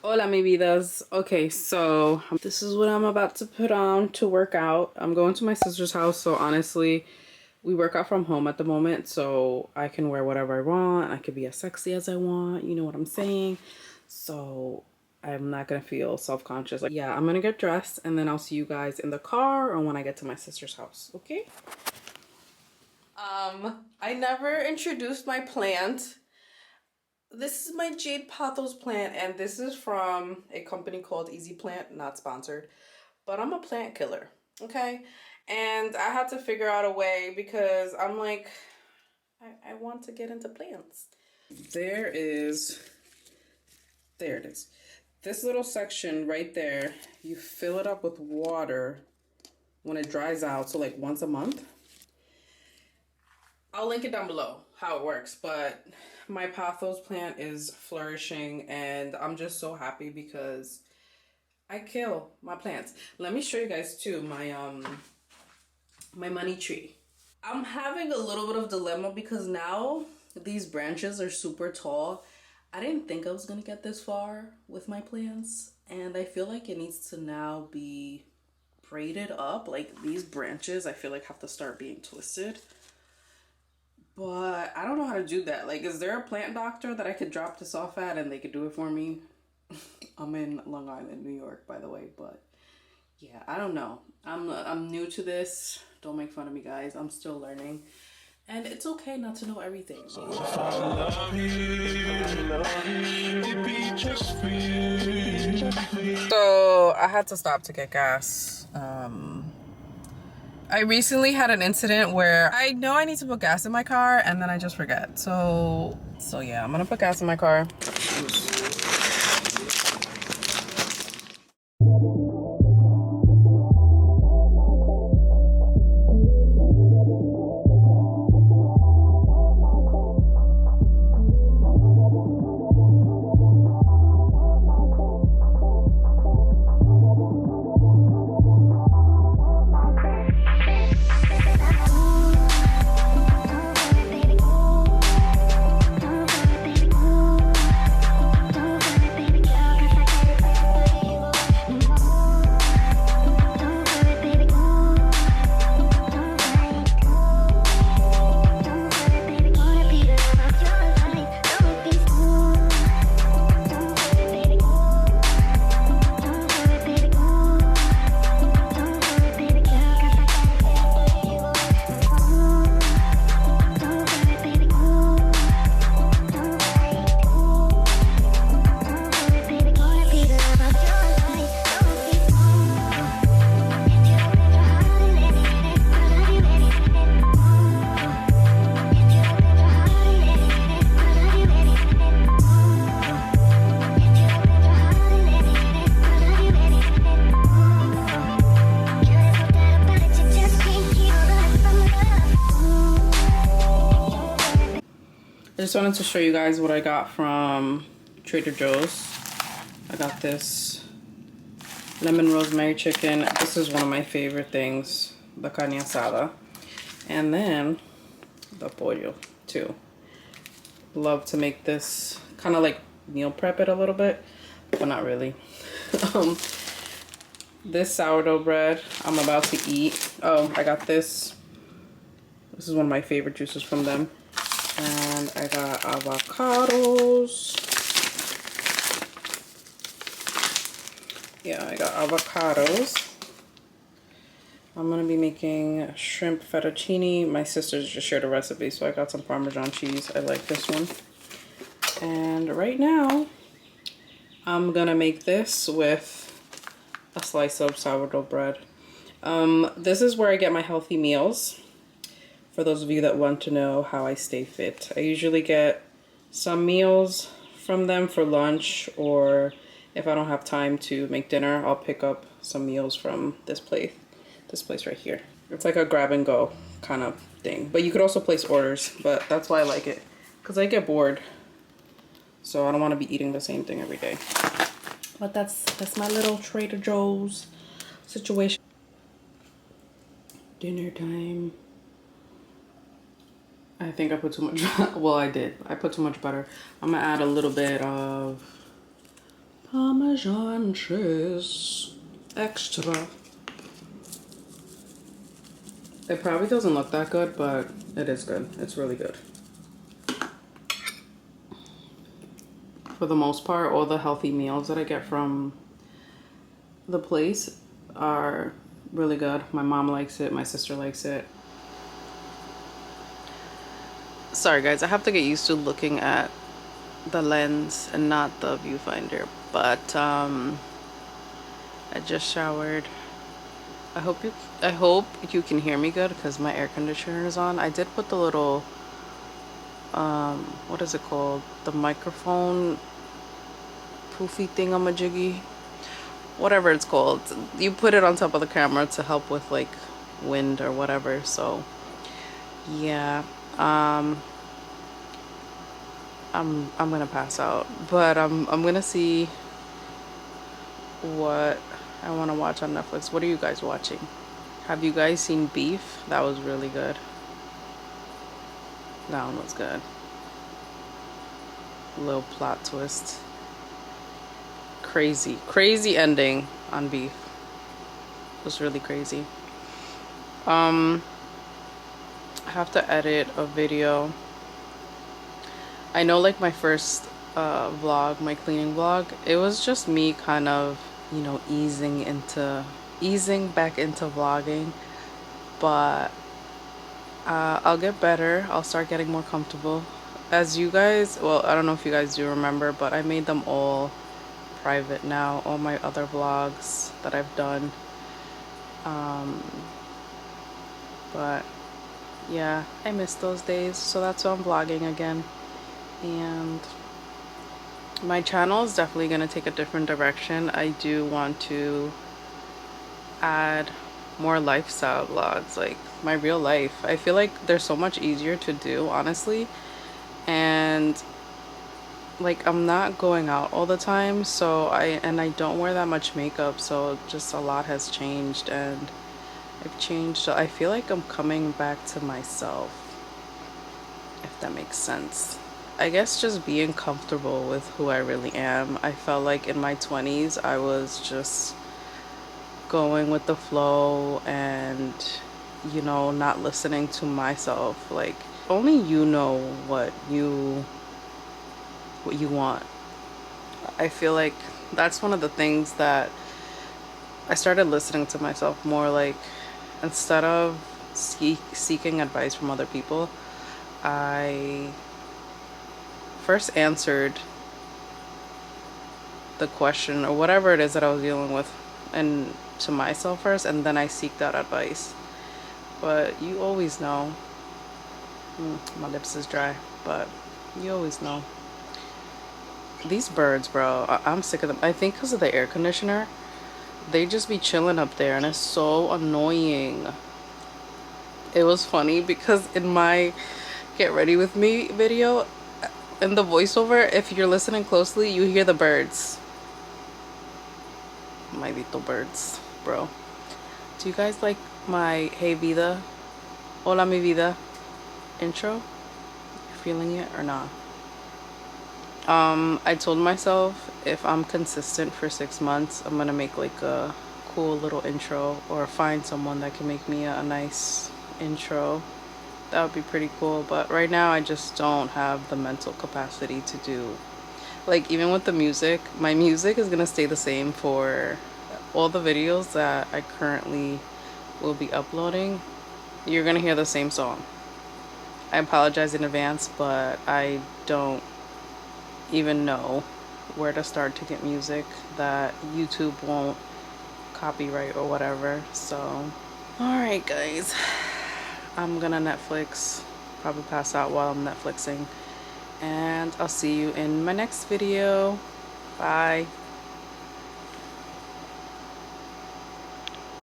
Hola, mi vidas. Okay, so this is what I'm about to put on to work out. I'm going to my sister's house, so honestly, we work out from home at the moment, so I can wear whatever I want. I could be as sexy as I want, you know what I'm saying? So I'm not gonna feel self-conscious. Like, yeah, I'm gonna get dressed and then I'll see you guys in the car or when I get to my sister's house, okay? I never introduced my plant. This is my jade pothos plant, and this is from a company called Easyplant, not sponsored, but I'm a plant killer, okay? And I had to figure out a way because I'm like, I want to get into plants. There it is. This little section right there, you fill it up with water when it dries out, so like once a month. I'll link it down below how it works, but my pothos plant is flourishing and I'm just so happy because I kill my plants. Let me show you guys too my money tree. I'm having a little bit of dilemma because now these branches are super tall. I didn't think I was gonna get this far with my plants, and I feel like it needs to now be braided up. Like these branches I feel like have to start being twisted. But I don't know how to do that. Like, is there a plant doctor that I could drop this off at and they could do it for me? I'm in Long Island, New York, by the way, but yeah, I don't know. I'm new to this. Don't make fun of me, guys. I'm still learning. And it's okay not to know everything. So I had to stop to get gas. I recently had an incident where I know I need to put gas in my car and then I just forget. So yeah, I'm gonna put gas in my car. I just wanted to show you guys what I got from Trader Joe's. I got this lemon rosemary chicken. This is one of my favorite things, the carne asada. And then the pollo too. Love to make this, kind of like meal prep it a little bit, but not really. This sourdough bread I'm about to eat. Oh, I got this. This is one of my favorite juices from them. And I got avocados. Yeah, I got avocados. I'm gonna be making shrimp fettuccine. My sisters just shared a recipe, so I got some Parmesan cheese. I like this one. And right now, I'm gonna make this with a slice of sourdough bread. This is where I get my healthy meals. For those of you that want to know how I stay fit, I usually get some meals from them for lunch, or if I don't have time to make dinner, I'll pick up some meals from this place right here. It's like a grab and go kind of thing, but you could also place orders, but that's why I like it, because I get bored, so I don't want to be eating the same thing every day. But that's my little Trader Joe's situation. Dinner time. I think I put too much, well I did. I put too much butter. I'm gonna add a little bit of Parmesan cheese extra. It probably doesn't look that good, but it is good. It's really good. For the most part, all the healthy meals that I get from the place are really good. My mom likes it. My sister likes it. Sorry guys, I have to get used to looking at the lens and not the viewfinder. But I just showered. I hope you can hear me good because my air conditioner is on. I did put the little what is it called? The microphone poofy thingamajiggy. Whatever it's called. You put it on top of the camera to help with like wind or whatever. So yeah. I'm gonna pass out. But I'm gonna see what I wanna watch on Netflix. What are you guys watching? Have you guys seen Beef? That was really good. That one was good. Little plot twist. Crazy ending on Beef. It was really crazy. I have to edit a video. I know like my first vlog, my cleaning vlog, it was just me kind of, you know, easing back into vlogging. But I'll get better. I'll start getting more comfortable. As you guys, well, I don't know if you guys do remember, but I made them all private now, all my other vlogs that I've done. But yeah, I miss those days, so that's why I'm vlogging again. And my channel is definitely going to take a different direction. I do want to add more lifestyle vlogs, like my real life. I feel like they're so much easier to do, honestly. And like I'm not going out all the time, so I don't wear that much makeup, so just a lot has changed, and I've changed. So I feel like I'm coming back to myself, if that makes sense. I guess just being comfortable with who I really am. I felt like in my 20s I was just going with the flow and, you know, not listening to myself. Like only you know what you want. I feel like that's one of the things that I started listening to myself more. Like instead of seeking advice from other people, I first answered the question or whatever it is that I was dealing with and to myself first, and then I seeked out advice. But you always know. My lips is dry, but you always know. These birds, bro, I'm sick of them. I think because of the air conditioner, they just be chilling up there, and it's so annoying. It was funny because in my Get Ready With Me video, in the voiceover, if you're listening closely, you hear the birds. My little birds, bro. Do you guys like my Hey Vida, Hola Mi Vida intro? You feeling it or not? I told myself if I'm consistent for 6 months, I'm gonna make like a cool little intro, or find someone that can make me a nice intro. That would be pretty cool. But right now I just don't have the mental capacity to do, like, even with the music, my music is gonna stay the same for all the videos that I currently will be uploading. You're gonna hear the same song. I apologize in advance, but I don't even know where to start to get music that YouTube won't copyright or whatever. So alright guys, I'm gonna Netflix, probably pass out while I'm Netflixing, and I'll see you in my next video. Bye.